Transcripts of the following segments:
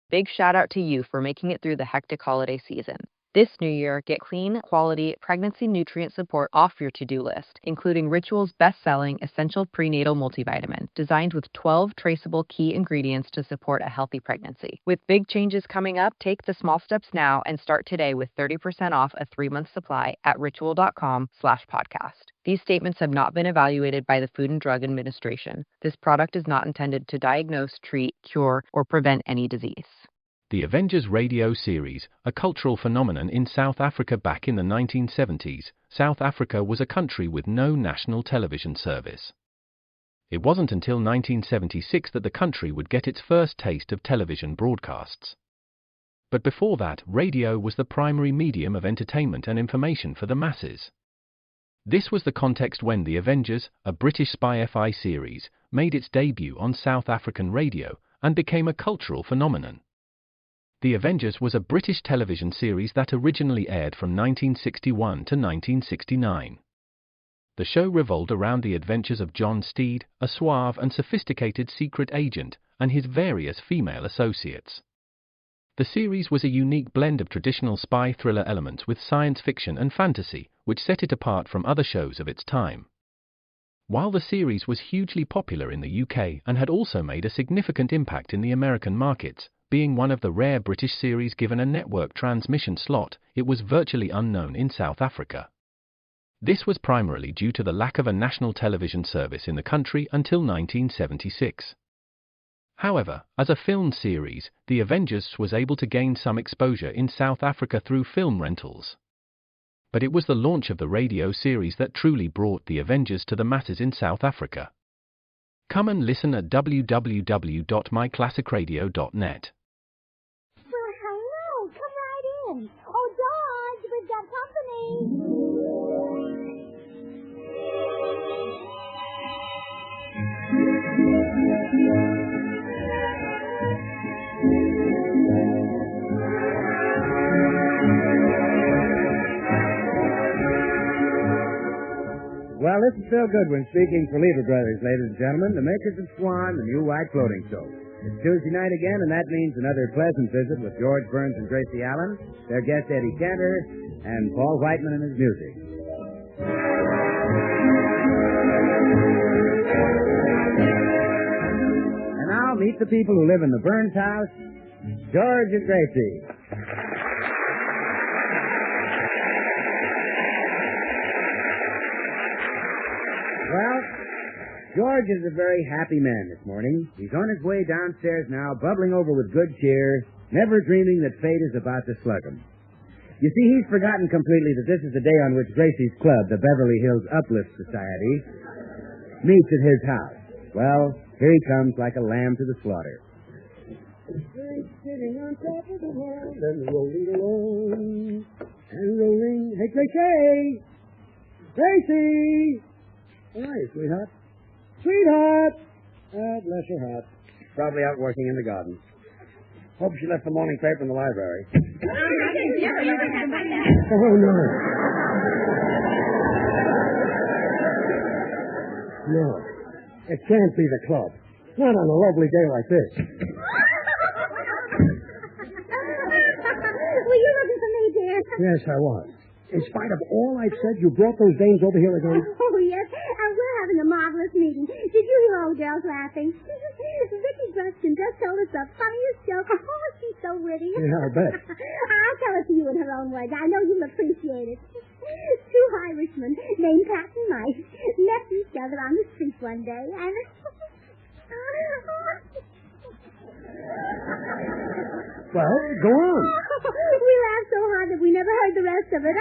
Big shout out to you for making it through the hectic holiday season. This new year, get clean, quality, pregnancy nutrient support off your to-do list, including Ritual's best-selling Essential Prenatal Multivitamin, designed with 12 traceable key ingredients to support a healthy pregnancy. With big changes coming up, take the small steps now and start today with 30% off a 3-month supply at ritual.com/podcast. These statements have not been evaluated by the Food and Drug Administration. This product is not intended to diagnose, treat, cure, or prevent any disease. The Avengers radio series, a cultural phenomenon in South Africa back in the 1970s. South Africa was a country with no national television service. It wasn't until 1976 that the country would get its first taste of television broadcasts. But before that, radio was the primary medium of entertainment and information for the masses. This was the context when The Avengers, a British spy-fi series, made its debut on South African radio and became a cultural phenomenon. The Avengers was a British television series that originally aired from 1961 to 1969. The show revolved around the adventures of John Steed, a suave and sophisticated secret agent, and his various female associates. The series was a unique blend of traditional spy thriller elements with science fiction and fantasy, which set it apart from other shows of its time. While the series was hugely popular in the UK and had also made a significant impact in the American markets, being one of the rare British series given a network transmission slot, it was virtually unknown in South Africa. This was primarily due to the lack of a national television service in the country until 1976. However, as a film series, The Avengers was able to gain some exposure in South Africa through film rentals. But it was the launch of the radio series that truly brought The Avengers to the masses in South Africa. Come and listen at www.myclassicradio.net. Well, hello. Come right in. Oh, George, we've got company. Well, this is Phil Goodwin speaking for Lever Brothers, ladies and gentlemen, the makers of Swan, the new white clothing soap. It's Tuesday night again, and that means another pleasant visit with George Burns and Gracie Allen, their guest Eddie Cantor, and Paul Whiteman and his music. And now, meet the people who live in the Burns house, George and Gracie. Well, George is a very happy man this morning. He's on his way downstairs now, bubbling over with good cheer, never dreaming that fate is about to slug him. You see, he's forgotten completely that this is the day on which Gracie's club, the Beverly Hills Uplift Society, meets at his house. Well, here he comes like a lamb to the slaughter. Sitting on top of the world and rolling along and rolling. Hey, Gracie! Gracie! How are you, sweetheart? Sweetheart! Bless her heart. Probably out working in the garden. Hope she left the morning paper in the library. Oh, no. No. It can't be the club. Not on a lovely day like this. Were you looking for me, dear? Yes, I was. In spite of all I've said, you brought those dames over here again? Oh, yes. We're having a marvelous meeting. Did you hear old girls laughing? Vicky Buxton just told us the funniest joke. Oh, she's so witty. Yeah, I'll bet. I'll tell it to you in her own words. I know you'll appreciate it. Two Irishmen named Pat and Mike met each other on the street one day, and... Well, go on. We laughed so hard that we never heard the rest of it.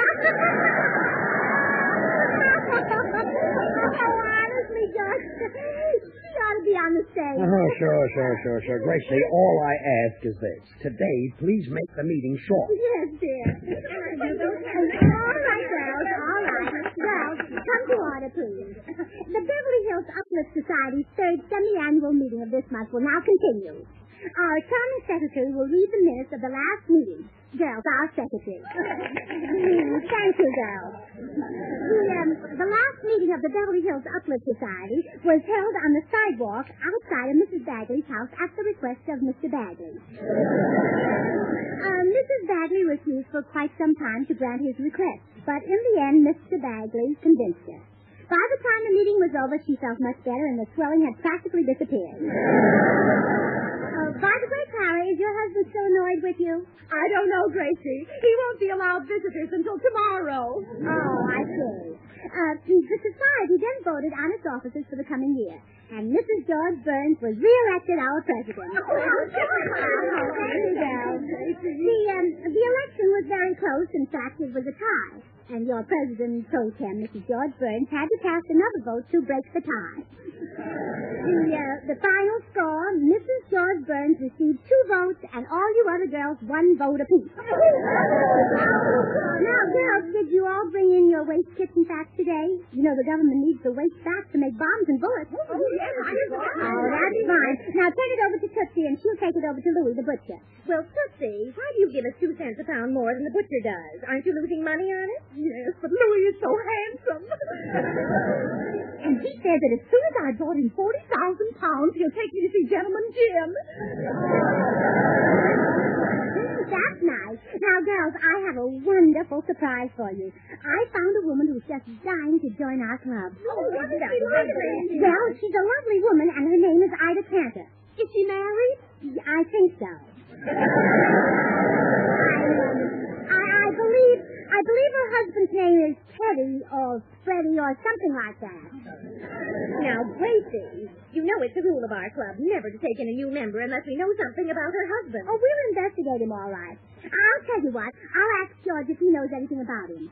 Oh, honestly, George, she ought to be on the stage. Oh, sure. Gracie, all I ask is this. Today, please make the meeting short. Yes, dear. All right, girls, all right. Girls, come to order, please. The Beverly Hills Uplift Society's third semi-annual meeting of this month will now continue. Our charming secretary will read the minutes of the last meeting. Girls, our secretary. Thank you, girls. The last meeting of the Beverly Hills Uplift Society was held on the sidewalk outside of Mrs. Bagley's house at the request of Mr. Bagley. refused for quite some time to grant his request, but in the end, Mr. Bagley convinced her. By the time the meeting was over, she felt much better, and the swelling had practically disappeared. By the way, Clara, is your husband still annoyed with you? I don't know, Gracie. He won't be allowed visitors until tomorrow. Oh, I see. The society then voted on its officers for the coming year, and Mrs. George Burns was re-elected our president. There you go. The election was very close. In fact, it was a tie. And your president pro tem, Mrs. George Burns, had to cast another vote to break the tie. The final score, Mrs. George Burns received 2 votes, and all you other girls 1 vote apiece. Now, girls, did you all bring in your waste kits and facts today? You know the government needs the waste facts to make bombs and bullets. Oh, that's fine. Now, turn it over to Tootsie, and she'll take it over to Louie, the butcher. Well, Tootsie, why do you give us 2 cents a pound more than the butcher does? Aren't you losing money on it? Yes, but Louis is so handsome. And he said that as soon as I brought him 40,000 pounds, he'll take me to see Gentleman Jim. That's nice. Now, girls, I have a wonderful surprise for you. I found a woman who's just dying to join our club. Oh, what is she lovely? Well, she's a lovely woman, and her name is Ida Cantor. Is she married? I think so. I believe her husband's name is Teddy or Freddie or something like that. Now, Gracie, you know it's a rule of our club never to take in a new member unless we know something about her husband. Oh, we'll investigate him all right. I'll tell you what. I'll ask George if he knows anything about him.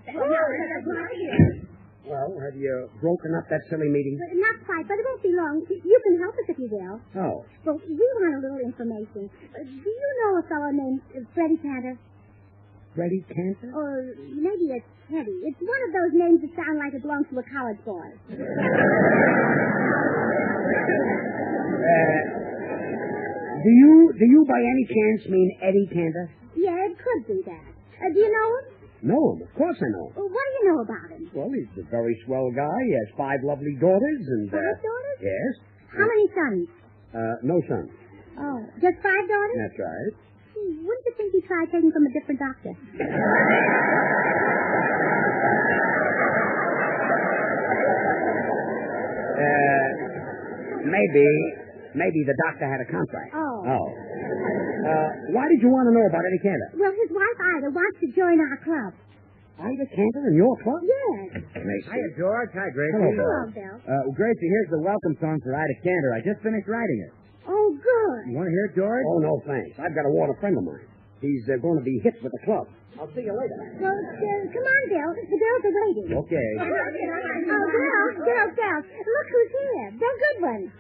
Well, have you broken up that silly meeting? Not quite, but it won't be long. You can help us if you will. Oh. Well, we want a little information. Do you know a fellow named Freddie Cantor? Freddie Cantor? Or maybe it's Teddy. It's one of those names that sound like it belongs to a college boy. Do you by any chance mean Eddie Cantor? Yeah, it could be that. Do you know him? Know him. Of course I know him. Well, what do you know about him? Well, he's a very swell guy. He has 5 lovely daughters and... 5 daughters? Yes. How many sons? No sons. Oh, just 5 daughters? That's right. Wouldn't you think he tried taking from a different doctor? Maybe the doctor had a contract. Oh. Why did you want to know about Eddie Cantor? Well, his wife Ida wants to join our club. Ida Cantor in your club? Yes. Hiya, George. Hi, Gracie. Hello, Bill. Gracie, here's the welcome song for Ida Cantor. I just finished writing it. Oh, good. You want to hear it, George? Oh, no, thanks. I've got a water friend of mine. He's going to be hit with the club. I'll see you later. Well, come on, Bill. The girls are waiting. Okay. Oh, girls. Look who's here. Bill Goodwin.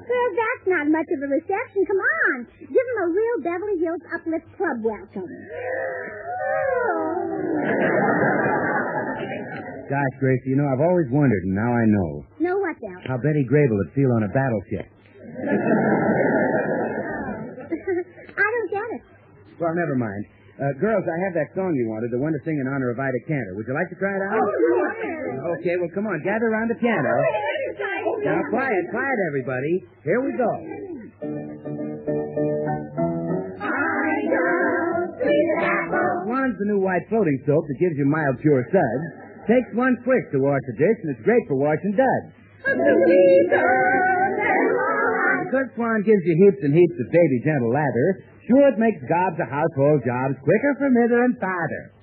Well, that's not much of a reception. Come on. Give him a real Beverly Hills Uplift Club welcome. Gosh, Gracie, you know, I've always wondered, and now I know. Know what, Bill? How Betty Grable would feel on a battleship. I don't get it. Well, never mind. Girls, I have that song you wanted, the one to sing in honor of Ida Cantor. Would you like to try it out? Oh, yes. Okay, well, come on, gather around the piano. Now, quiet, everybody. Here we go. Swan's the new white floating soap that gives you mild, pure suds. Takes 1 swish to wash a dish, and it's great for washing duds. Because Swan gives you heaps and heaps of baby gentle lather, sure it makes gobs of household jobs quicker for mother and father.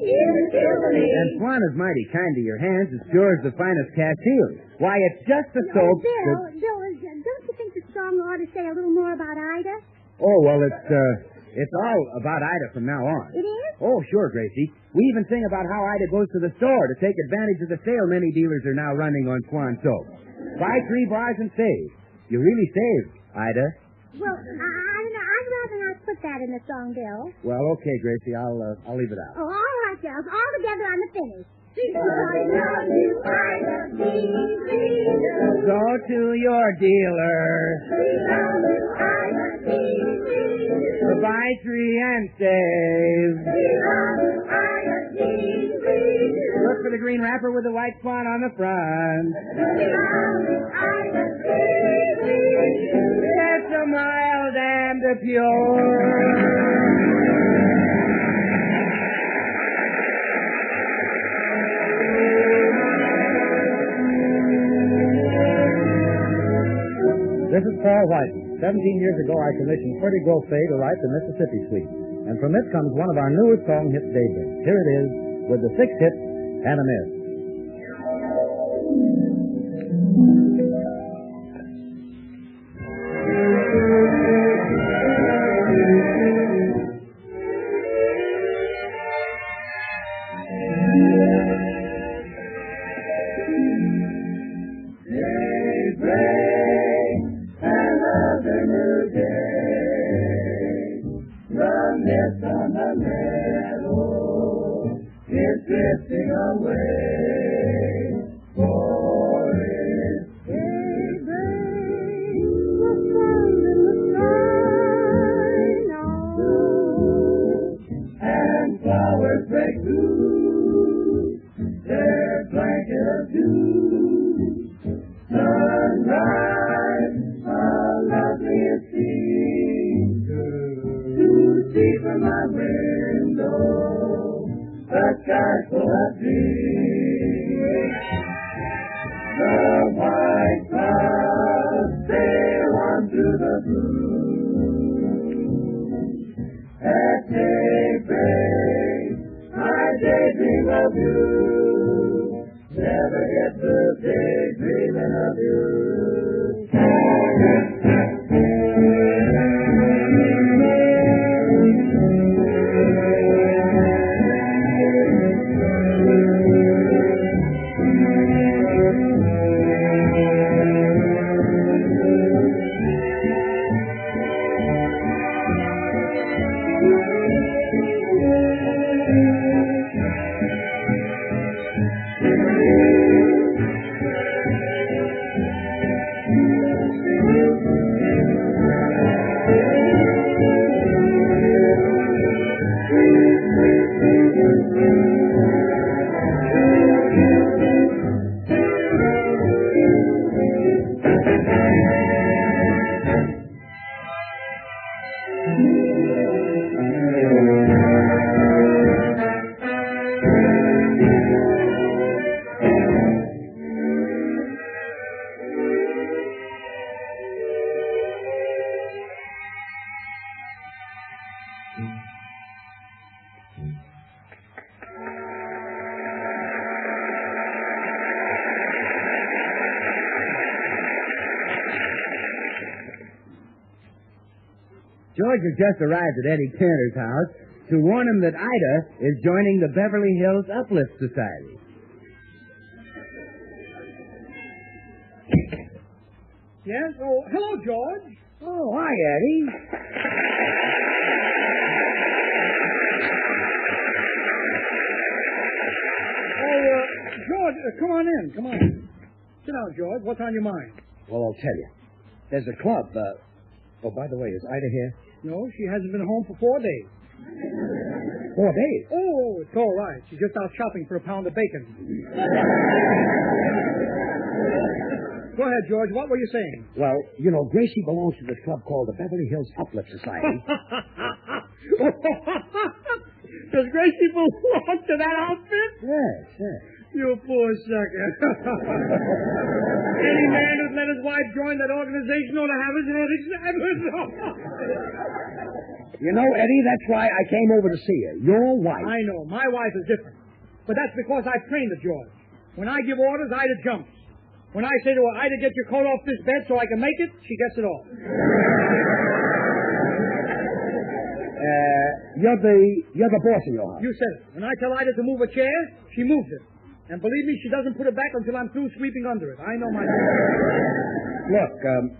And Swan is mighty kind to your hands, as sure as the finest castile. Why, it's just a soap. Bill, don't you think the song ought to say a little more about Ida? Oh, well, it's all about Ida from now on. It is? Oh, sure, Gracie. We even sing about how Ida goes to the store to take advantage of the sale many dealers are now running on Swan soap. Buy 3 bars and save. You really save, Ida. Well, I don't know. I'd rather not put that in the song, Bill. Well, okay, Gracie. I'll leave it out. Oh, all right, girls. All together on the finish. Go to your dealer. Buy 3 and save. Look for the green wrapper with the white swan on the front. if you're... This is Paul White. 17 years ago, I commissioned Freddie Grosset to write the Mississippi Suite. And from it comes one of our newest song hits, Daybreak. Here it is, with the 6th hit, and a miss. George has just arrived at Eddie Tanner's house to warn him that Ida is joining the Beverly Hills Uplift Society. Yes? Oh, hello, George. Oh, hi, Eddie. Oh, George, come on in. Come on. Sit down, George. What's on your mind? Well, I'll tell you. There's a club. Oh, by the way, is Ida here? No, she hasn't been home for 4 days. 4 days? Oh, it's all right. She's just out shopping for a pound of bacon. Go ahead, George. What were you saying? Well, you know, Gracie belongs to this club called the Beverly Hills Uplift Society. Does Gracie belong to that outfit? Yes, yes. You poor sucker. Any man who'd let his wife join that organization ought to have his head examined. You know, Eddie, that's why I came over to see you. Your wife. I know. My wife is different. But that's because I've trained her, George. When I give orders, Ida jumps. When I say to her, Ida, get your coat off this bed so I can make it, she gets it off. You're the boss in your house. You said it. When I tell Ida to move a chair, she moves it. And believe me, she doesn't put it back until I'm through sweeping under it. I know my... Look,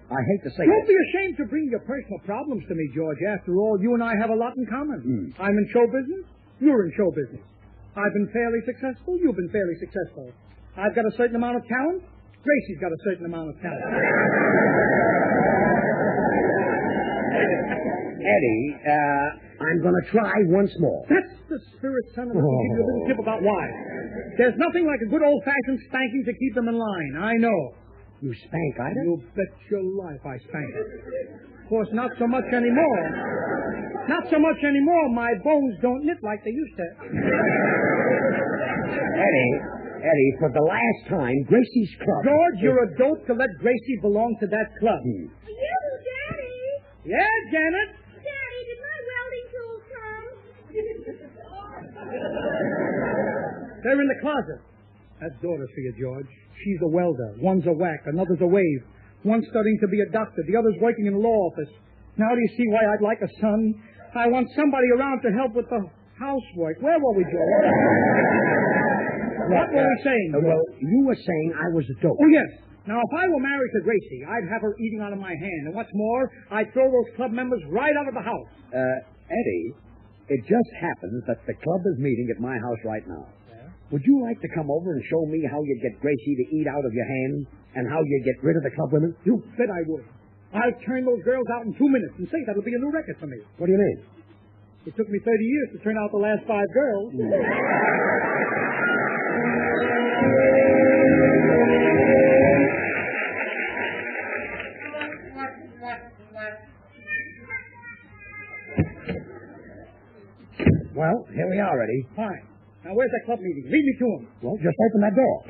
I hate to say Don't be ashamed to bring your personal problems to me, George. After all, you and I have a lot in common. I'm in show business. You're in show business. I've been fairly successful. You've been fairly successful. I've got a certain amount of talent. Gracie's got a certain amount of talent. Eddie, I'm going to try once more. That's the spirit, son. And I'll give you a little tip about why. There's nothing like a good old-fashioned spanking to keep them in line. I know. You spank Ida? You bet your life I spank her. Of course, not so much anymore. Not so much anymore. My bones don't knit like they used to. Eddie, for the last time, Gracie's club. George, you're a dope to let Gracie belong to that club. You, Daddy! Yeah, Janet? Daddy, did my welding tools come? They're in the closet. That's daughters for you, George. She's a welder. One's a whack. Another's a wave. One's studying to be a doctor. The other's working in the law office. Now do you see why I'd like a son? I want somebody around to help with the housework. Where were we, George? What were we saying? Well, you were saying I was a dope. Oh, yes. Now, if I were married to Gracie, I'd have her eating out of my hand. And what's more, I'd throw those club members right out of the house. Eddie, it just happens that the club is meeting at my house right now. Yeah? Would you like to come over and show me how you get Gracie to eat out of your hand and how you get rid of the club women? You bet I would. I'll turn those girls out in 2 minutes and say that'll be a new record for me. What do you mean? It took me 30 years to turn out the last 5 girls. Well, here we are, Eddie. Fine. Now, where's that club meeting? Lead me to him. Well, just open that door.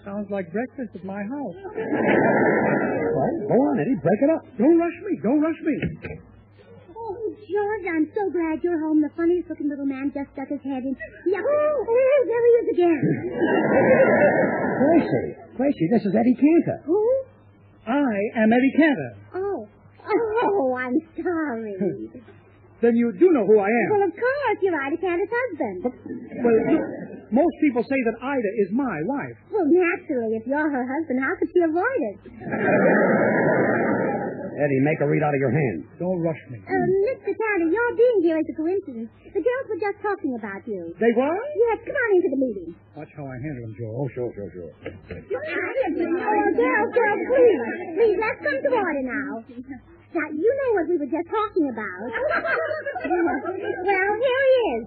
Sounds like breakfast at my house. Well, go on, Eddie. Break it up. Don't rush me. Don't rush me. Oh, George, I'm so glad you're home. The funniest-looking little man just stuck his head in. Yeah. Oh, there he is again. Gracie, this is Eddie Cantor. Who? I am Eddie Cantor. Oh, I'm sorry. Then you do know who I am. Well, of course, you're Ida Cantor's husband. Well, look, most people say that Ida is my wife. Well, naturally, if you're her husband, how could she avoid it? Eddie, make her read out of your hand. Don't rush me. Mr. Cantor, your being here is a coincidence. The girls were just talking about you. They were? Yes, come on into the meeting. Watch how I handle them, Joe. Oh, sure. Oh, girls, please. Please, let's come to order now. Now, you know what we were just talking about. Well, here he is.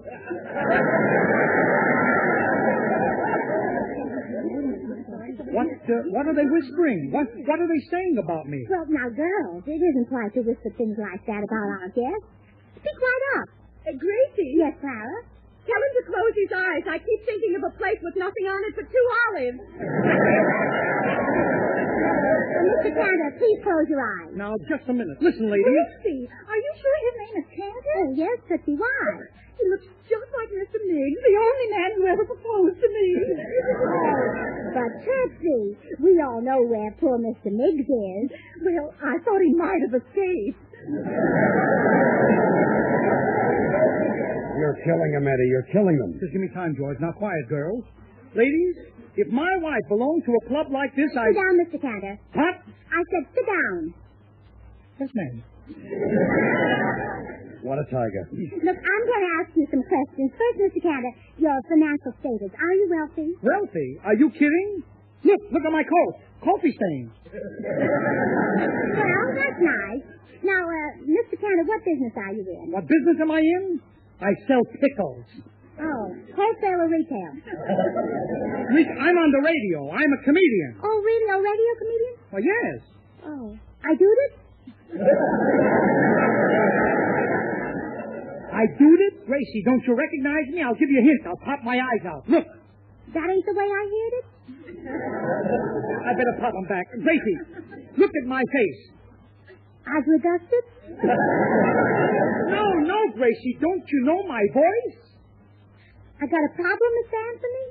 What are they whispering? What are they saying about me? Well, now, girls, it isn't polite to whisper things like that about our guests. Speak right up. Gracie? Yes, Clara? Tell him to close his eyes. I keep thinking of a plate with nothing on it but 2 olives. Mr. Cantor, please close your eyes. Now, just a minute. Listen, ladies. Gracie, are you sure his name is Cantor? Oh, yes, Tootsie, why? He looks just like Mr. Miggs, the only man who ever proposed to me. But, Tootsie, we all know where poor Mr. Miggs is. Well, I thought he might have escaped. You're killing them, Eddie. You're killing them. Just give me time, George. Now, quiet, girls. Ladies, if my wife belonged to a club like this, Sit down, Mr. Cantor. What? I said sit down. Yes, ma'am. What a tiger. Look, I'm going to ask you some questions. First, Mr. Cantor, your financial status. Are you wealthy? Wealthy? Are you kidding? Look at my coat. Coffee stains. Well, that's nice. Now, Mr. Cantor, what business are you in? What business am I in? I sell pickles. Oh, wholesale or retail? I'm on the radio. I'm a comedian. Oh, really? A radio comedian? Well, yes. Oh, I do this? I do it? Gracie, don't you recognize me? I'll give you a hint. I'll pop my eyes out. Look. That ain't the way I heard it? I better pop them back. Gracie, look at my face. I've adjusted? No, Gracie. Don't you know my voice? I got a problem, Mr. Anthony?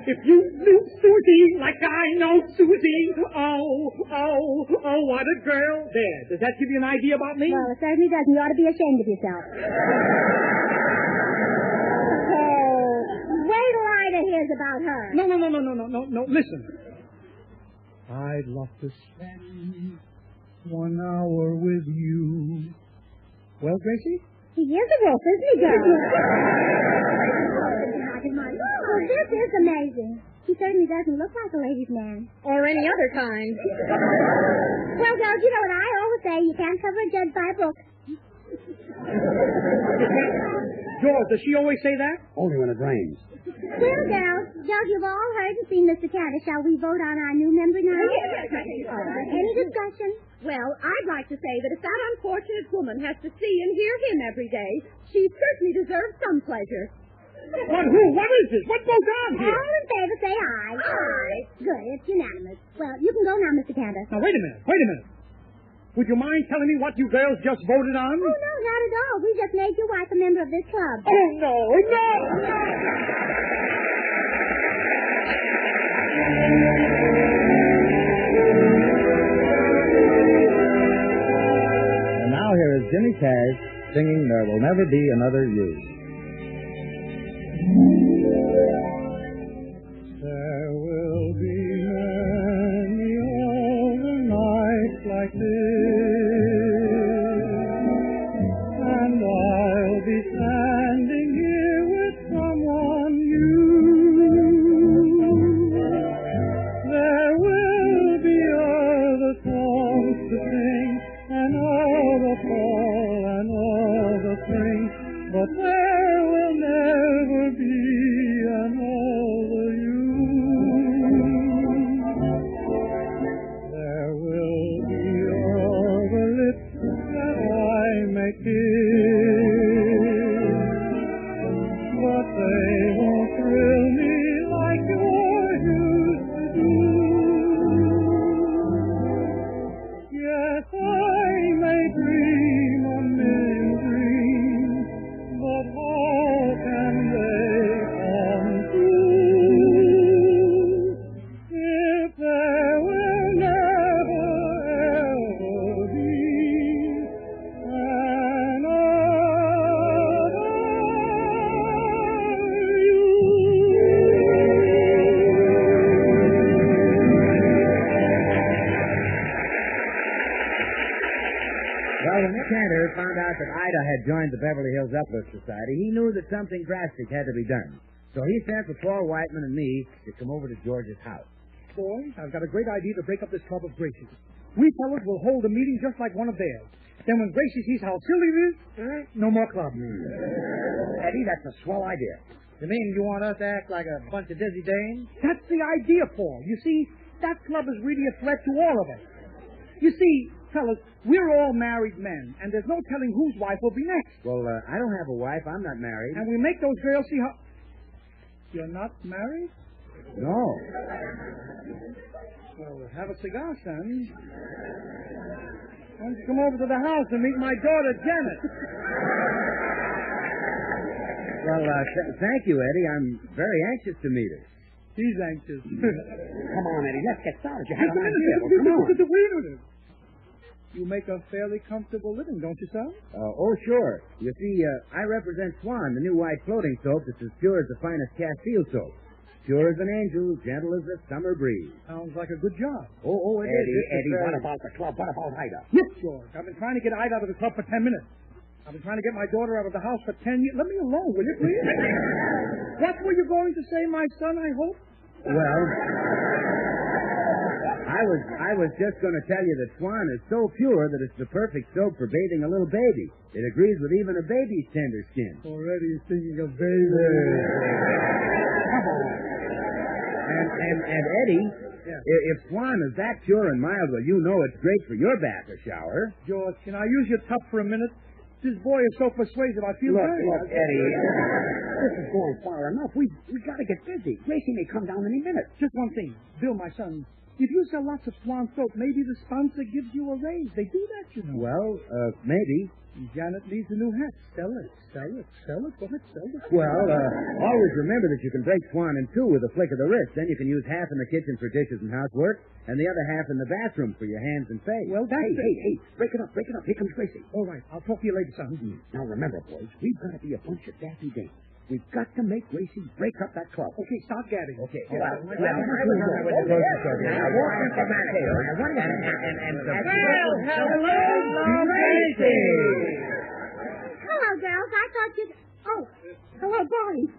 If you knew Susie like I know Susie, oh, what a girl. There. Does that give you an idea about me? Well, it certainly doesn't. You ought to be ashamed of yourself. Oh, wait till Ida hears about her. No. Listen. I'd love to spend 1 hour with you. Well, Gracie? He is a wolf, isn't he, girl? Oh, this is amazing. He certainly doesn't look like a ladies' man. Or any other kind. Well, girls, you know what I always say. You can't cover a judge by a book. George, does she always say that? Only when it rains. Well, girls, you've all heard and seen Mr. Cantor. Shall we vote on our new member now? Any discussion? Well, I'd like to say that if that unfortunate woman has to see and hear him every day, she certainly deserves some pleasure. What, who? What is this? What goes on here? All in favor, say aye. Aye. Good, it's unanimous. Well, you can go now, Mr. Cantor. Now, wait a minute. Would you mind telling me what you girls just voted on? Oh, no, not at all. We just made your wife a member of this club. Oh, no. And now here is Jimmy Cash singing There Will Never Be Another You. There will be many other nights like this, and I'll be standing here with someone new. There will be other songs to sing, and other fall and other things, but there will never be another you. There will be other lips that I may kiss, but they won't thrill me like yours used to do. Yes, I may dream a million dreams, but how can they come true if there will never ever be Well, when Nick Cantor found out that Ida had joined the Beverly Hills Uplift Society, he knew that something drastic had to be done. So he sent for Paul Whiteman and me to come over to George's house. Boys, I've got a great idea to break up this club of Gracie's. We fellas will hold a meeting just like one of theirs. Then when Gracie sees how silly it is, no more club. Eddie, that's a swell idea. You mean you want us to act like a bunch of dizzy dames? That's the idea, Paul. You see, that club is really a threat to all of us. You see, fellas, we're all married men, and there's no telling whose wife will be next. Well, I don't have a wife. I'm not married. And we make those girls see how... You're not married? No. Well, have a cigar, son. Why don't you come over to the house and meet my daughter, Janet? Well, thank you, Eddie. I'm very anxious to meet her. He's anxious. Come on, Eddie. Let's get started. You Just a minute. Come on. Wait a minute. You make a fairly comfortable living, don't you, son? Oh, sure. You see, I represent Swan, the new white floating soap that's as pure as the finest Castile soap. Pure as an angel, gentle as a summer breeze. Sounds like a good job. Oh, it is. Eddie, what about the club? What about Ida? Yes, George. I've been trying to get Ida out of the club for 10 minutes. I've been trying to get my daughter out of the house for 10 years. Let me alone, will you, please? What were you going to say, my son, I hope? Well, I was just going to tell you that Swan is so pure that it's the perfect soap for bathing a little baby. It agrees with even a baby's tender skin. Already he's thinking of baby. And Eddie, if Swan is that pure and mild, well, you know it's great for your bath or shower. George, can I use your tub for a minute? This boy is so persuasive, I feel very... Look, Eddie, this is going far enough. We got to get busy. Gracie may come down any minute. Just one thing. Bill, my son, if you sell lots of Swan soap, maybe the sponsor gives you a raise. They do that, you know. Well, maybe. Janet needs a new hat. Sell it. Go ahead, sell it. Well, always remember that you can break Swan in two with a flick of the wrist. Then you can use half in the kitchen for dishes and housework, and the other half in the bathroom for your hands and face. Well, that's Hey, break it up. Here comes Gracie. All right, I'll talk to you later, son. Now, remember, boys, we've got to be a bunch of daffy dames. We've got to make Gracie break up that club. Okay, start gabbing. Okay. Well, Now, walk in for Mateo. hello, Gracie! Hello, girls. I thought you'd... Oh, hello, boys.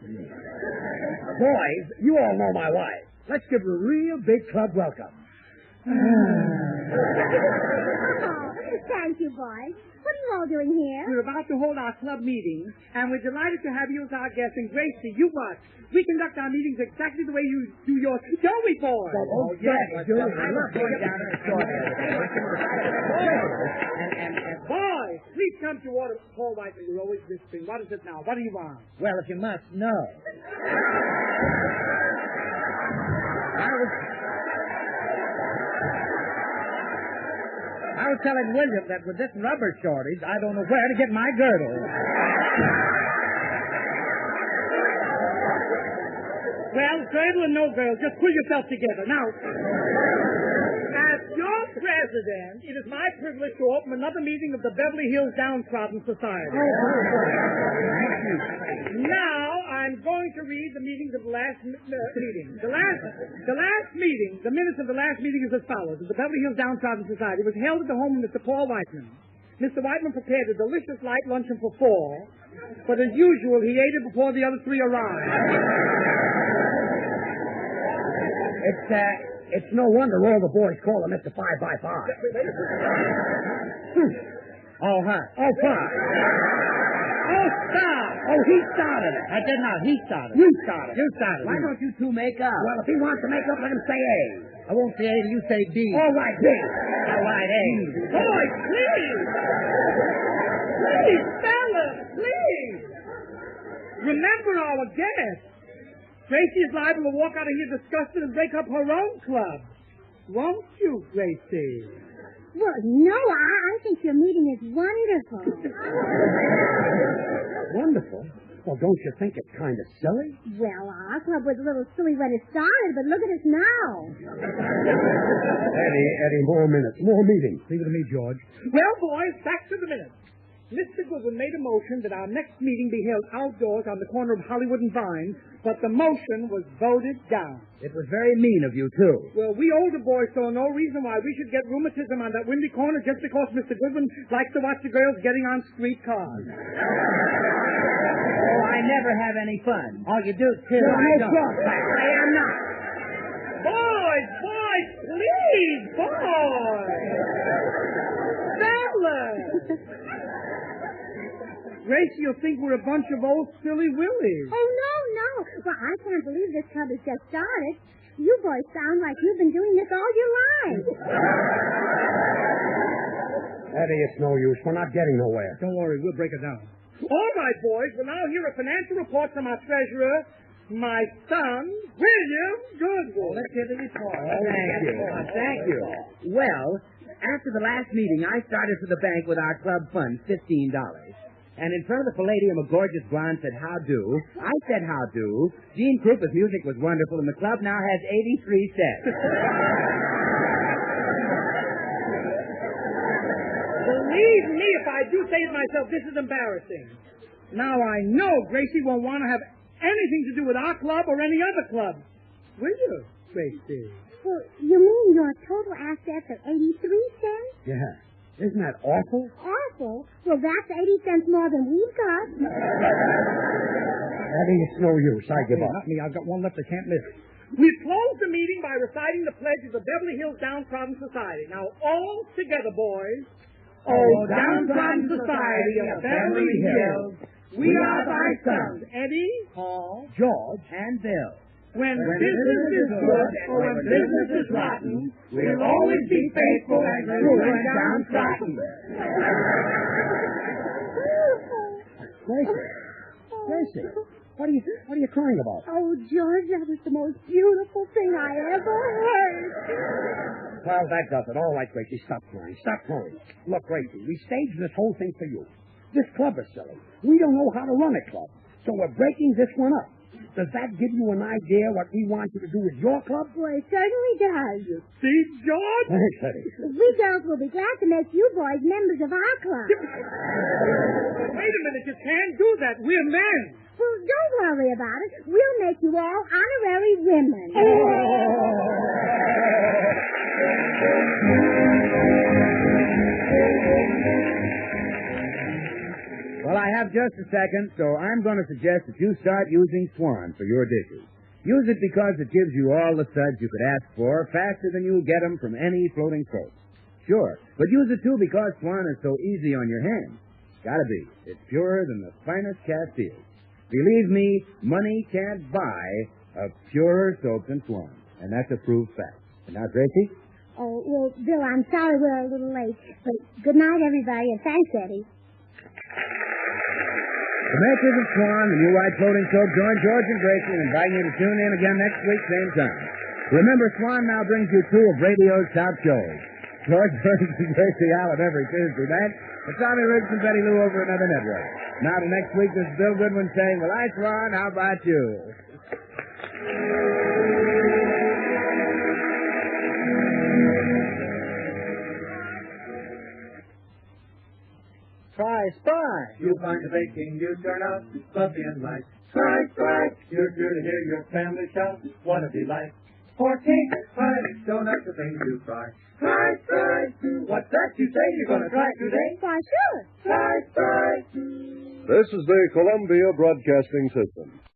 Boys, you all know my wife. Let's give her a real big club welcome. Oh, Thank you, boys. What are you all doing here? We're about to hold our club meeting, and we're delighted to have you as our guest. And Gracie, you watch. We conduct our meetings exactly the way you do yours. Don't we, boys? Oh, yes. I love going down to the store. Boys, please come to order. Paul Whiteman, you're always whispering. What is it now? What do you want? Well, if you must know. I was telling William that with this rubber shortage, I don't know where to get my girdle. Well, girdle and no girdle, just pull yourself together. Now, as your president, it is my privilege to open another meeting of the Beverly Hills Downtrodden Society. Now, I'm going to read the meetings of the last meeting. The last meeting, the minutes of the last meeting is as follows. The Beverly Hills Downtrodden Society was held at the home of Mr. Paul Whiteman. Mr. Whiteman prepared a delicious light luncheon for 4, but as usual, he ate it before the other 3 arrived. It's no wonder all the boys call him Mr. 5x5. Oh, hi. Oh, fine. Oh, stop! Oh, he started it. I did not. He started. You started it. You started. Why don't you two make up? Well, if he wants to make up, let him say A. I won't say A till you say B. All right, B. All right, A. Boys, please! Please, fellas, please! Remember our guest. Gracie is liable to walk out of here disgusted and break up her own club. Won't you, Gracie? Well, no, I think your meeting is wonderful. Wonderful. Well, don't you think it's kind of silly? Well, our club was a little silly when it started, but look at us now. Eddie, more minutes, more meetings. Leave it to me, George. Well, boys, back to the minutes. Mr. Goodwin made a motion that our next meeting be held outdoors on the corner of Hollywood and Vine, but the motion was voted down. It was very mean of you, too. Well, we older boys saw no reason why we should get rheumatism on that windy corner just because Mr. Goodwin likes to watch the girls getting on streetcars. Oh, I never have any fun. Oh, you do, too. I don't. I am not. Boys, please, boys! Fellas! Gracie, you'll think we're a bunch of old silly willies. Oh, no. Well, I can't believe this club has just started. You boys sound like you've been doing this all your lives. Eddie, it's no use. We're not getting nowhere. Don't worry, we'll break it down. All right, boys, we'll now hear a financial report from our treasurer, my son, William Goodwin. Let's hear the report. Thank you. Well, after the last meeting, I started for the bank with our club fund, $15. And in front of the Palladium, a gorgeous blonde said, "How do?" I said, "How do?" Gene Krupa's music was wonderful, and the club now has 83 cents. Believe me, if I do say it myself, this is embarrassing. Now, I know Gracie won't want to have anything to do with our club or any other club. Will you, Gracie? Well, you mean your total assets are 83 cents? Yeah. Isn't that awful? Awful? Well, that's 80 cents more than we've got. Eddie, it's no use. I give up. Not me. I've got one left I can't miss. We've closed the meeting by reciting the pledge of the Beverly Hills Downtrodden Society. Now, all together, boys. Oh, Downtrodden Society of Beverly Hills, we are thy sons, Eddie, Paul, George, And Bill. When business is good or when business is rotten, we'll always be faithful and true and downtrodden. Gracie, what are you crying about? Oh, George, that was the most beautiful thing I ever heard. Well, that does it. All right, Gracie, stop crying. Stop crying. Look, Gracie, we staged this whole thing for you. This club is silly. We don't know how to run a club, so we're breaking this one up. Does that give you an idea what we want you to do with your club? Well, it certainly does. See, George? Thanks, Eddie. We girls will be glad to make you boys members of our club. Wait a minute, you can't do that. We're men. Well, don't worry about it. We'll make you all honorary women. Well, I have just a second, so I'm going to suggest that you start using Swan for your dishes. Use it because it gives you all the suds you could ask for faster than you'll get them from any floating soap. sure. But use it, too, because Swan is so easy on your hands. Gotta be. It's purer than the finest Castiles. Believe me, money can't buy a purer soap than Swan. And that's a proved fact. And now, Gracie? Oh, well, Bill, I'm sorry we're a little late. But good night, everybody, and thanks, Eddie. The makers of Swan, the new white floating soap, join George and Gracie in inviting you to tune in again next week, same time. Remember, Swan now brings you two of radio's top shows. George Burns and Gracie Allen every Tuesday night, and Tommy Riggs and Betty Lou over another network. Now to next week, this is Bill Goodwin saying, well, I, Swan, how about you? Try Spry. You'll find the baking you turn out fluffy and light. Try, try. You're sure to hear your family shout, what a delight. For cake, pies, donuts, the things you fry. Try, try. What's that you say you're going to try today? Why, sure. Try, try. This is the Columbia Broadcasting System.